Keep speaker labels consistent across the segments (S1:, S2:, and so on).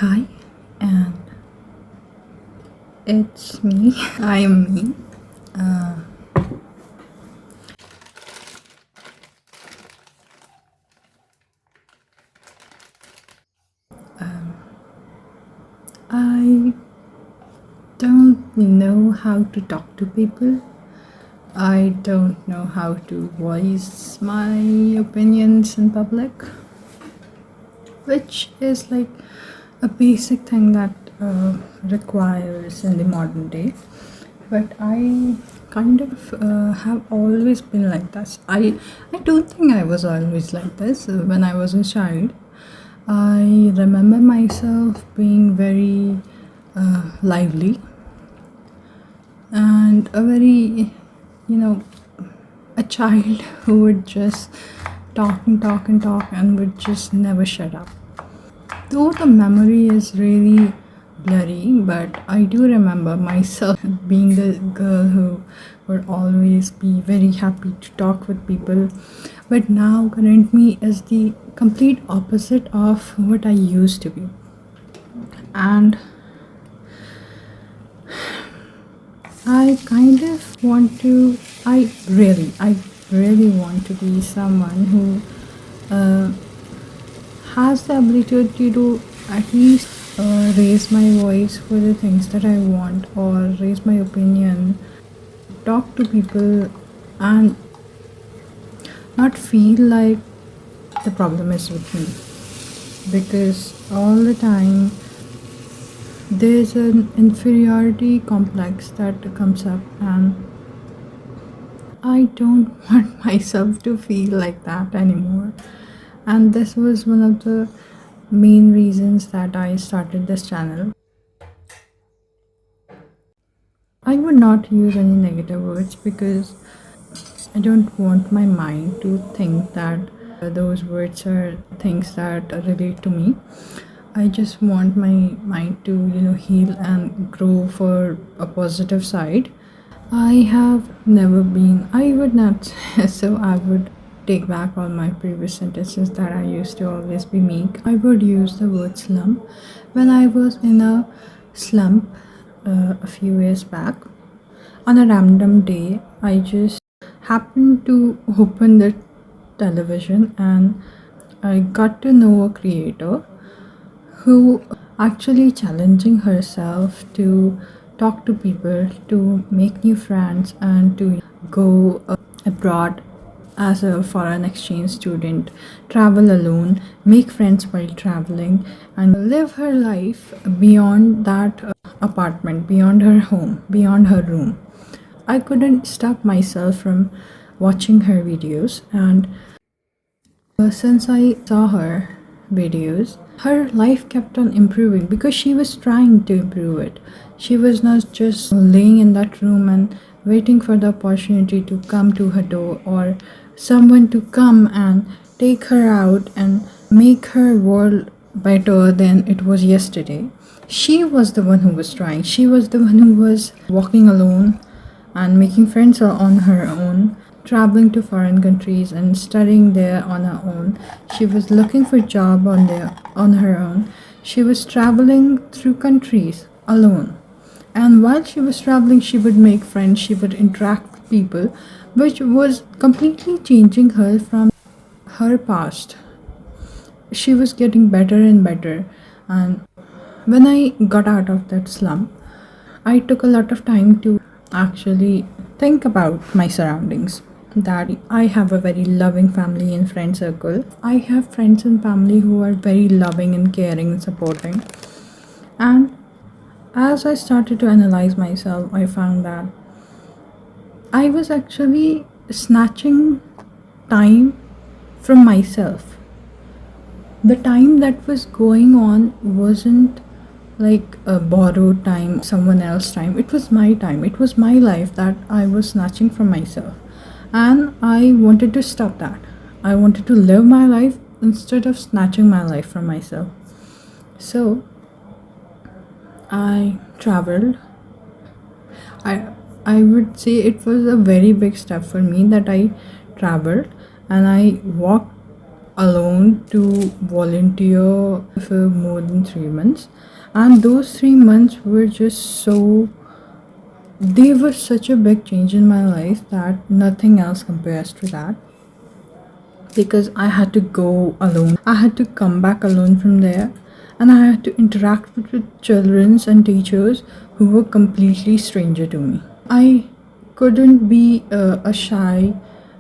S1: Hi, and it's me. I am me. Uh, I don't know how to talk to people. I don't know how to voice my opinions in public, which is like a basic thing that requires in the modern day. But I kind of have always been like this. I don't think I was always like this when I was a child. I remember myself being very lively and a very, you know, a child who would just talk and talk and talk and would just never shut up. Though the memory is really blurry, but I do remember myself being the girl who would always be very happy to talk with people. But now, current me is the complete opposite of what I used to be. And I kind of want to, I really want to be someone who uh, has the ability to at least raise my voice for the things that I want or raise my opinion, talk to people, and not feel like the problem is with me. Because all the time there's an inferiority complex that comes up, and I don't want myself to feel like that anymore. And this was one of the main reasons that I started this channel. I would not use any negative words because I don't want my mind to think that those words are things that relate to me. I just want my mind to, heal and grow for a positive side. I have never been, I would not, so I would take back all my previous sentences that I used to always be meek. I would use the word slump. When I was in a slump a few years back, on a random day, I just happened to open the television and I got to know a creator who actually challenging herself to talk to people, to make new friends, and to go abroad as a foreign exchange student, travel alone, make friends while traveling, and live her life beyond that apartment, beyond her home, beyond her room. I couldn't stop myself from watching her videos, and since I saw her videos, her life kept on improving because she was trying to improve it. She was not just laying in that room and waiting for the opportunity to come to her door or someone to come and take her out and make her world better than it was yesterday. She was the one who was trying. She was the one who was walking alone and making friends on her own, traveling to foreign countries and studying there on her own. She was looking for job on her own. She was traveling through countries alone. And while she was traveling, she would make friends, she would interact with people, which was completely changing her from her past. She was getting better and better. And when I got out of that slump, I took a lot of time to actually think about my surroundings. That I have a very loving family and friend circle. I have friends and family who are very loving and caring and supporting. And as I started to analyze myself, I found that I was actually snatching time from myself. The time that was going on wasn't like a borrowed time, someone else's time. It was my time. It was my life that I was snatching from myself. And I wanted to stop that. I wanted to live my life instead of snatching my life from myself. So I traveled. I I would say it was a very big step for me that I traveled and I walked alone to volunteer for more than 3 months. And those 3 months were just so, they were such a big change in my life that nothing else compares to that. Because I had to go alone. I had to come back alone from there, and I had to interact with children and teachers who were completely stranger to me. I couldn't be a shy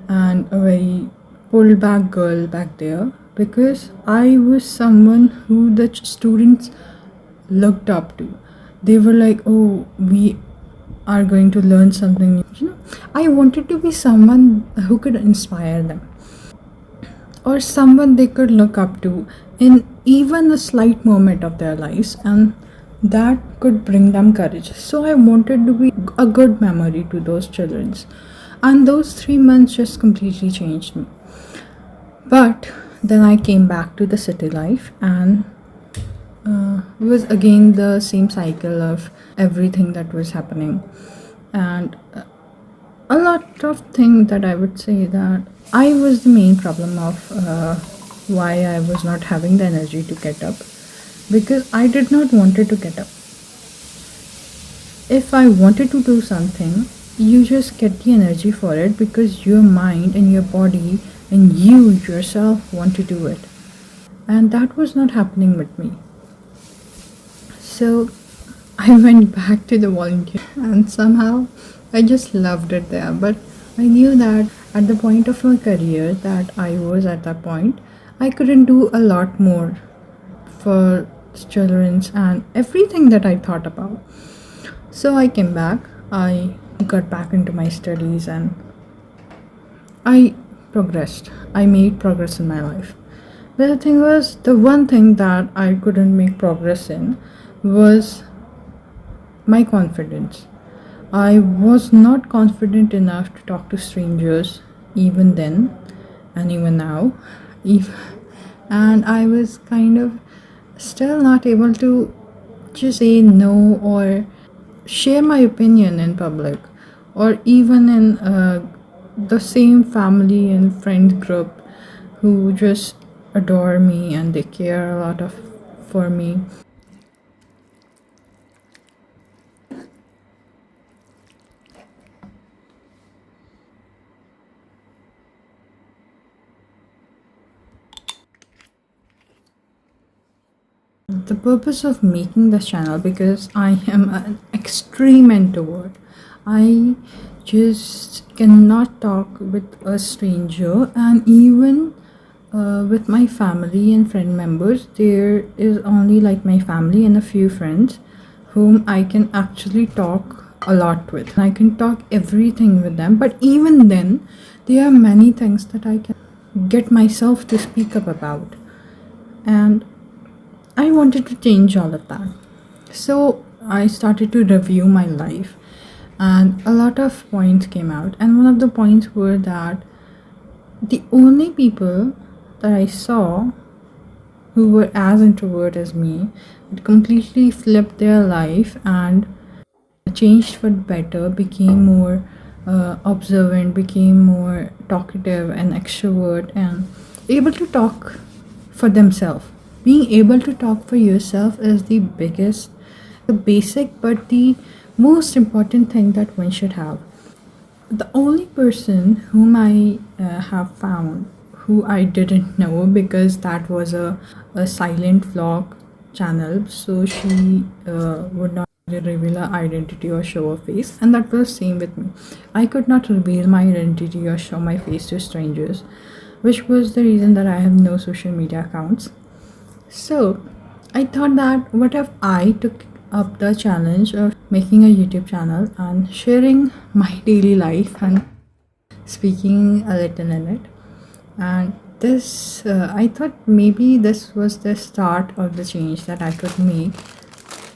S1: and a very pulled back girl back there because I was someone who the students looked up to. They were like, "Oh, we are going to learn something new." I wanted to be someone who could inspire them, or someone they could look up to in even a slight moment of their lives, and that could bring them courage. So I wanted to be a good memory to those children, and those 3 months just completely changed me. But then I came back to the city life, and it was again the same cycle of everything that was happening. And a lot of things that I would say that I was the main problem of why I was not having the energy to get up, because I did not wanted to get up. If I wanted to do something, you just get the energy for it because your mind and your body and you yourself want to do it. And that was not happening with me. So I went back to the volunteer, and somehow I just loved it there. But I knew that at the point of my career that I was at that point, I couldn't do a lot more for children's and everything that I thought about. So I came back, I got back into my studies, and I progressed. I made progress in my life. But the thing was, the one thing that I couldn't make progress in was my confidence. I was not confident enough to talk to strangers even then and even now. Even, and I was kind of still not able to just say no or share my opinion in public, or even in the same family and friend group who just adore me and they care a lot of for me. The purpose of making this channel, because I am an extreme introvert. I just cannot talk with a stranger, and even with my family and friend members, there is only like my family and a few friends whom I can actually talk a lot with. I can talk everything with them, but even then, there are many things that I can get myself to speak up about. And I wanted to change all of that. So I started to review my life, and a lot of points came out. And one of the points were that the only people that I saw who were as introvert as me would completely flip their life and changed for the better, became more observant, became more talkative and extrovert, and able to talk for themselves. Being able to talk for yourself is the biggest, the basic, but the most important thing that one should have. The only person whom I have found who I didn't know, because that was a silent vlog channel, so she would not reveal her identity or show her face, and that was same with me. I could not reveal my identity or show my face to strangers, which was the reason that I have no social media accounts. So I thought that what if I took up the challenge of making a YouTube channel and sharing my daily life and speaking a little in it. And this, I thought maybe this was the start of the change that I could make.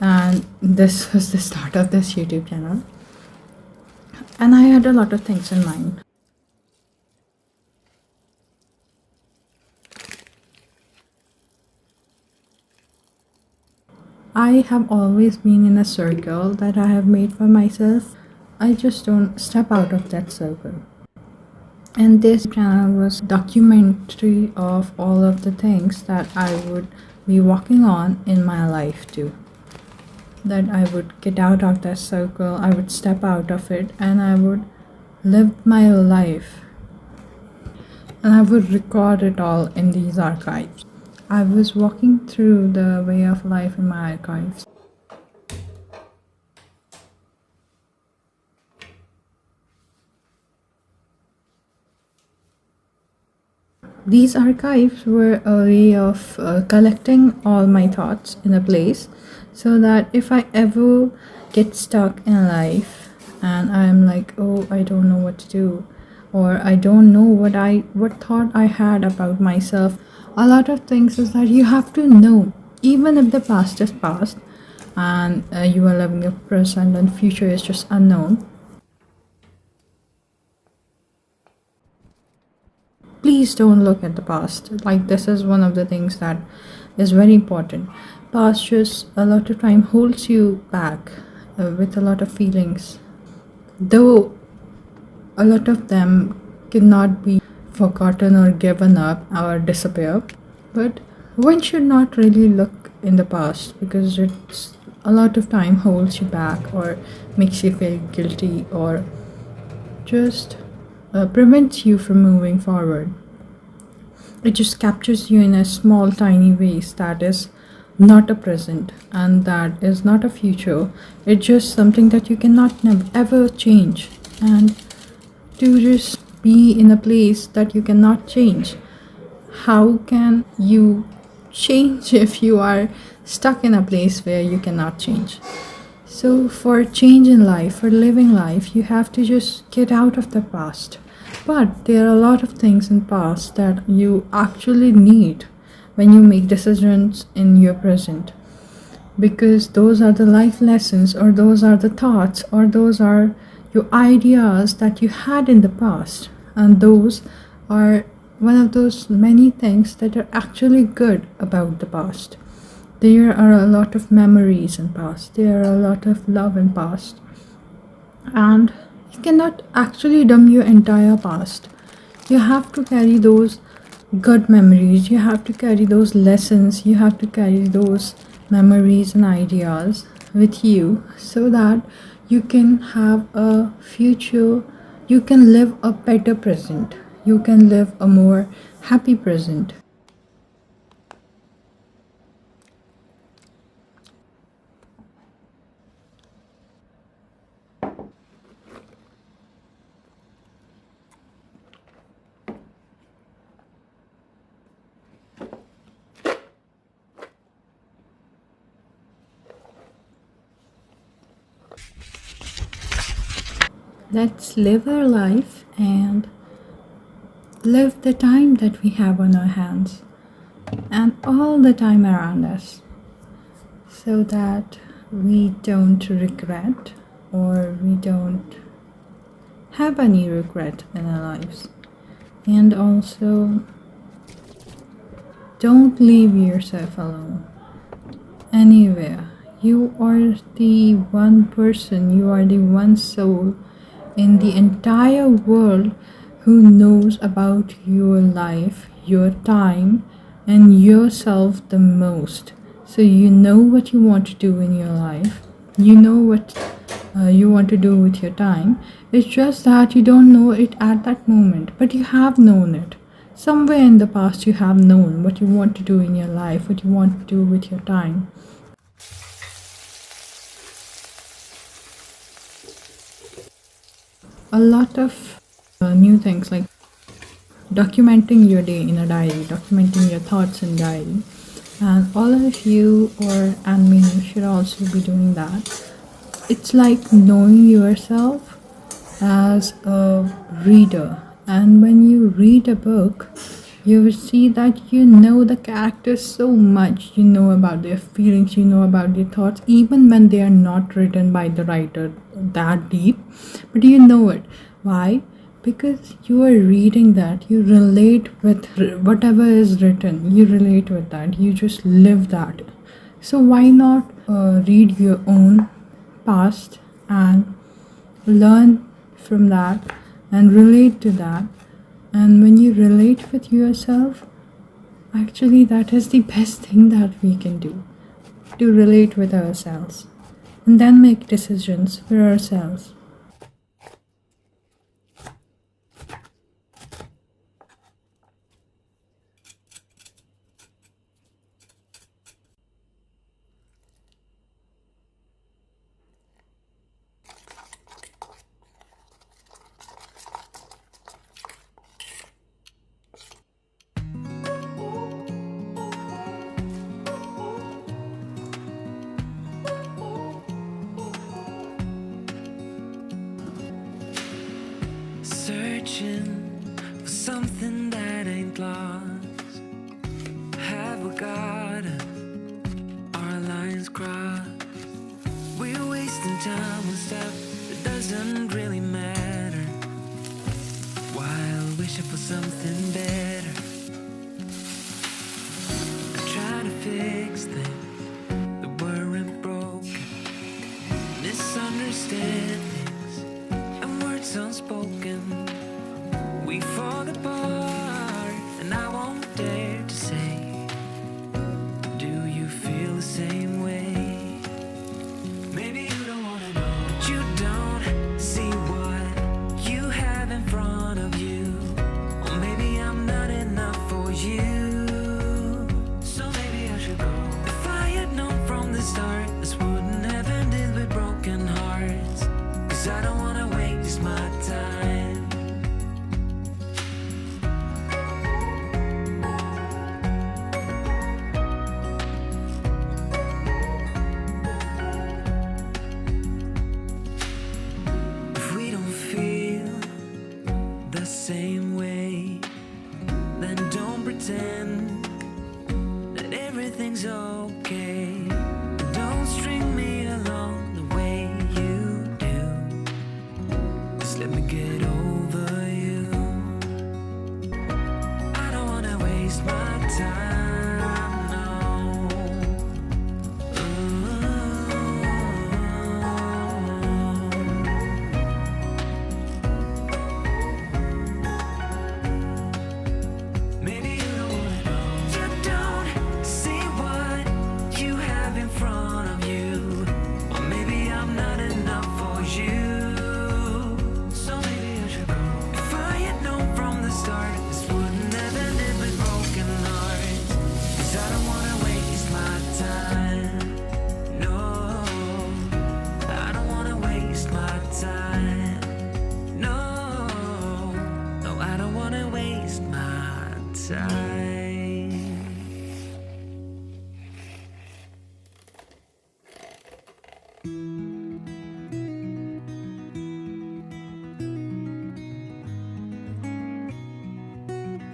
S1: And this was the start of this YouTube channel. And I had a lot of things in mind. I have always been in a circle that I have made for myself. I just don't step out of that circle. And this channel was documentary of all of the things that I would be walking on in my life too. That I would get out of that circle, I would step out of it, and I would live my life. And I would record it all in these archives. I was walking through the way of life in my archives. These archives were a way of collecting all my thoughts in a place so that if I ever get stuck in life and I'm like, oh, I don't know what to do, or I don't know what thought I had about myself. A lot of things is that you have to know, even if the past is past and you are living a present and future is just unknown. Please don't look at the past. Like, this is one of the things that is very important. Past just a lot of time holds you back with a lot of feelings, though a lot of them cannot be forgotten or given up or disappear. But one should not really look in the past because it's a lot of time holds you back or makes you feel guilty or just prevents you from moving forward. It just captures you in a small, tiny ways that is not a present and that is not a future. It's just something that you cannot ever change. And to just be in a place that you cannot change, how can you change if you are stuck in a place where you cannot change? So, for change in life, for living life, you have to just get out of the past. But there are a lot of things in past that you actually need when you make decisions in your present. Because those are the life lessons, or those are the thoughts, or those are your ideas that you had in the past. And those are one of those many things that are actually good about the past. There are a lot of memories in past. There are a lot of love in past. And you cannot actually dump your entire past. You have to carry those good memories. You have to carry those lessons. You have to carry those memories and ideas with you so that you can have a future. You can live a better present. You can live a more happy present. Let's live our life and live the time that we have on our hands and all the time around us so that we don't regret or we don't have any regret in our lives. And also, don't leave yourself alone anywhere. You are the one person, you are the one soul in the entire world who knows about your life, your time, and yourself the most. So you know what you want to do in your life. You know what you want to do with your time. It's just that you don't know it at that moment, but you have known it. Somewhere in the past, you have known what you want to do in your life, what you want to do with your time. A lot of new things like documenting your day in a diary, documenting your thoughts in diary, and all of you or and me should also be doing that. It's like knowing yourself as a reader, and when you read a book, you will see that you know the characters so much. You know about their feelings, you know about their thoughts, even when they are not written by the writer that deep, but you know it. Why? Because you are reading that, you relate with whatever is written, you relate with that, you just live that. So why not read your own past and learn from that and relate to that And when you relate with yourself, actually, that is the best thing that we can do, to relate with ourselves and then make decisions for ourselves.
S2: Searching for something that ain't lost. Have we got our lines crossed? We're wasting time on stuff that doesn't really matter, while wishing for something better. I'm trying to fix things that weren't broken, misunderstandings and words unspoken. We fall apart, and I won't dare to say, do you feel the same way? Maybe you don't wanna know, but you don't see what you have in front of you. Or maybe I'm not enough for you, so maybe I should go. If I had known from the start, this wouldn't have ended with broken hearts. 'Cause I don't wanna waste my time. If we don't feel the same way, then don't pretend that everything's okay. Don't string me along the way you do. Just let me get over you. I don't wanna waste my time, no. Maybe you don't wanna know. You don't see what you have in front of you. Or maybe I'm not enough for you, so maybe I should go. If I had known from the start, this wouldn't have ended with broken hearts. 'Cause I don't wanna waste my time. No, I don't wanna waste my time. No, no, I don't wanna waste my time.